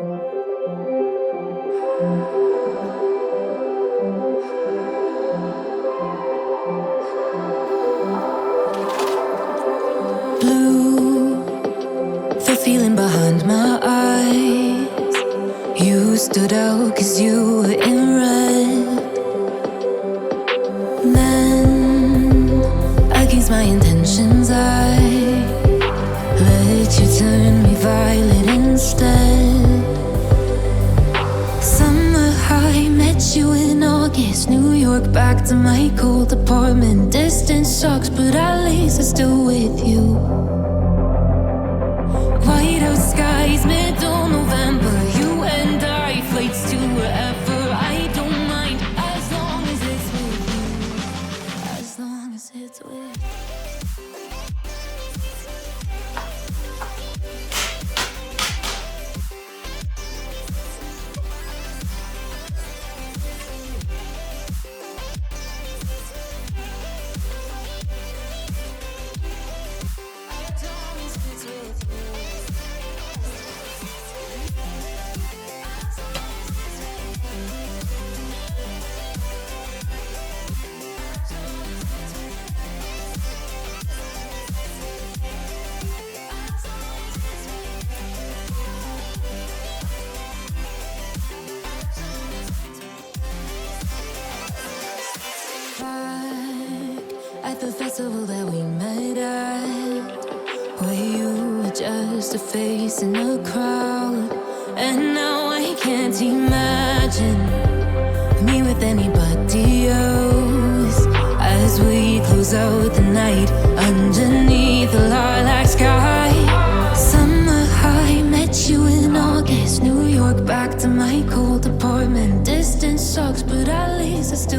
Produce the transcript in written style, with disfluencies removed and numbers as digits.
Blue, the feeling behind my eyes. You stood out 'cause you were in red. Then, against my intentions, I let you turn me violet instead. Summer high, met you in August. New York, back to my cold apartment. Distance sucks, but at least I'm still with you. White out skies, middle November. You and I, flights to wherever. I don't mind, as long as it's with you. As long as it's with you. At the festival that we met at, where you were just a face in a crowd. And now I can't imagine me with anybody else. As we close out the night underneath the lilac sky. Summer high, met you in August. New York, back to my cold apartment. Distance sucks, but at least I still